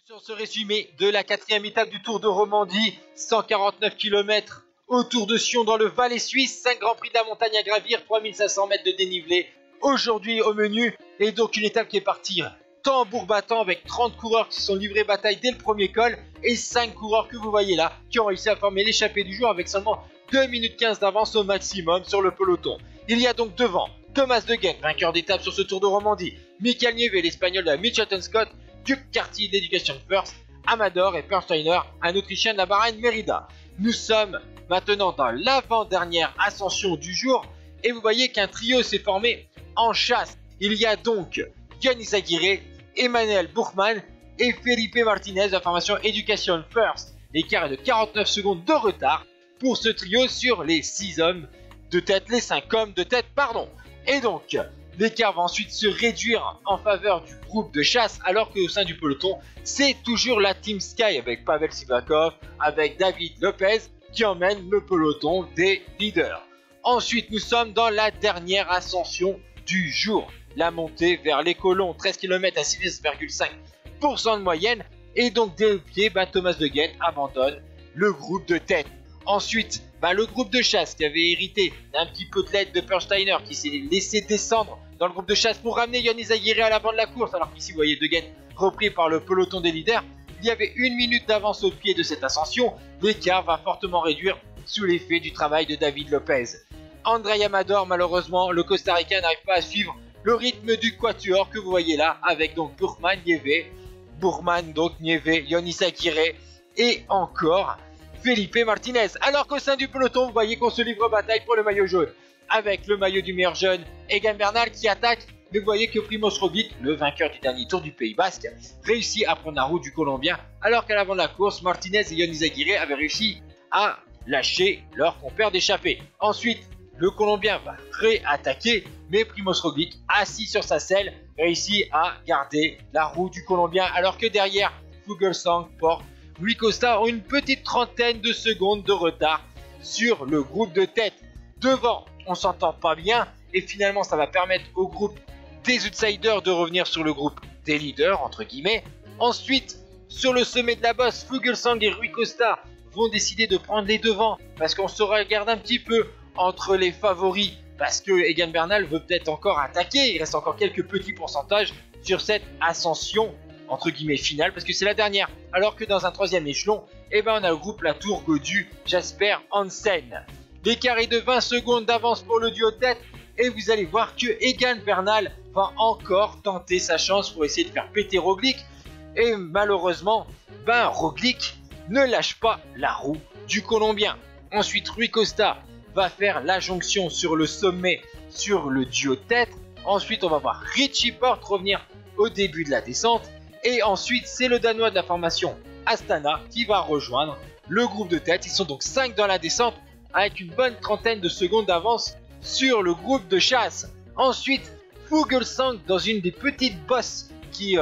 Sur ce résumé de la quatrième étape du Tour de Romandie, 149 km autour de Sion dans le Valais suisse, 5 Grands Prix de la montagne à gravir, 3500 mètres de dénivelé. Aujourd'hui au menu, et donc une étape qui est partie tambour battant avec 30 coureurs qui se sont livrés bataille dès le premier col et 5 coureurs que vous voyez là qui ont réussi à former l'échappée du jour avec seulement 2 minutes 15 d'avance au maximum sur le peloton. Il y a donc devant Thomas De Gendt, vainqueur d'étape sur ce Tour de Romandie, Michael Nieve, l'Espagnol de la Mitchelton Scott, Duke Carty d'Education First, Amador et Perlsteiner, un Autrichien de la Bahrain Merida. Nous sommes maintenant dans l'avant-dernière ascension du jour et vous voyez qu'un trio s'est formé en chasse. Il y a donc Yannis Aguirre, Emmanuel Buchmann et Felipe Martinez de la formation Education First. L'écart est de 49 secondes de retard pour ce trio sur les 6 hommes de tête, les 5 hommes de tête, pardon. Et donc, l'écart va ensuite se réduire en faveur du groupe de chasse, alors qu'au sein du peloton, c'est toujours la Team Sky avec Pavel Sivakov, avec David Lopez qui emmène le peloton des leaders. Ensuite, nous sommes dans la dernière ascension du jour. La montée vers les colons, 13 km à 6,5% de moyenne. Et donc, dès le pied, Thomas De Gendt abandonne le groupe de tête. Ensuite, le groupe de chasse qui avait hérité d'un petit peu de l'aide de Perlsteiner qui s'est laissé descendre dans le groupe de chasse pour ramener Yannis Aguirre à l'avant de la course, alors qu'ici vous voyez De Gendt repris par le peloton des leaders. Il y avait 1 minute d'avance au pied de cette ascension. L'écart va fortement réduire sous l'effet du travail de David Lopez. André Amador, malheureusement, le Costa-Ricain n'arrive pas à suivre le rythme du quatuor que vous voyez là, avec donc Buchmann, Nieve, Yannis Aguirre et encore Felipe Martinez. Alors qu'au sein du peloton, vous voyez qu'on se livre bataille pour le maillot jaune, avec le maillot du meilleur jeune, Egan Bernal qui attaque. Mais vous voyez que Primož Roglič, le vainqueur du dernier Tour du Pays Basque, réussit à prendre la roue du Colombien, alors qu'à l'avant de la course, Martinez et Yannis Aguirre avaient réussi à lâcher leur compère d'échappée. Ensuite, le Colombien va réattaquer, mais Primož Roglič, assis sur sa selle, réussit à garder la roue du Colombien, alors que derrière, Fuglsang, Porte, Rui Costa ont une petite trentaine de secondes de retard sur le groupe de tête. Devant, on s'entend pas bien, et finalement ça va permettre au groupe des outsiders de revenir sur le groupe des leaders, entre guillemets. Ensuite, sur le sommet de la bosse, Fuglsang et Rui Costa vont décider de prendre les devants, parce qu'on se regarde un petit peu entre les favoris, parce que Egan Bernal veut peut-être encore attaquer, il reste encore quelques petits pourcentages sur cette ascension, entre guillemets finale, parce que c'est la dernière. Alors que dans un troisième échelon, on a le groupe Latour, Gaudu, Jasper, Hansen. L'écart est de 20 secondes d'avance pour le duo de tête, et vous allez voir que Egan Bernal va encore tenter sa chance pour essayer de faire péter Roglič. Et malheureusement, Roglič ne lâche pas la roue du Colombien. Ensuite, Rui Costa va faire la jonction sur le sommet sur le duo de tête. Ensuite, on va voir Richie Porte revenir au début de la descente. Et ensuite, c'est le Danois de la formation Astana qui va rejoindre le groupe de tête. Ils sont donc 5 dans la descente avec une bonne trentaine de secondes d'avance sur le groupe de chasse. Ensuite, Fuglsang dans une des petites bosses qui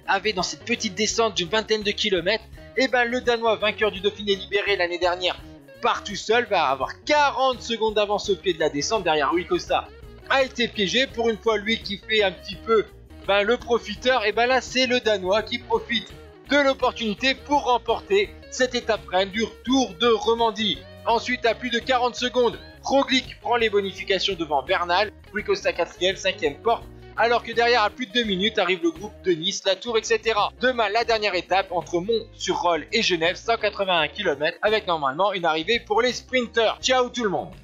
avait dans cette petite descente d'une vingtaine de kilomètres. Et le Danois vainqueur du Dauphiné libéré l'année dernière part tout seul, va avoir 40 secondes d'avance au pied de la descente. Derrière, Rui Costa a été piégé. Pour une fois, lui qui fait un petit peu le profiteur, et là c'est le Danois qui profite de l'opportunité pour remporter cette étape reine du Tour de Romandie. Ensuite, à plus de 40 secondes, Roglič prend les bonifications devant Bernal, Rui Costa 4ème, 5ème Porte, alors que derrière, à plus de 2 minutes, arrive le groupe de Nice, Latour, etc. Demain, la dernière étape entre Mont-sur-Rolle et Genève, 181 km, avec normalement une arrivée pour les sprinters. Ciao tout le monde!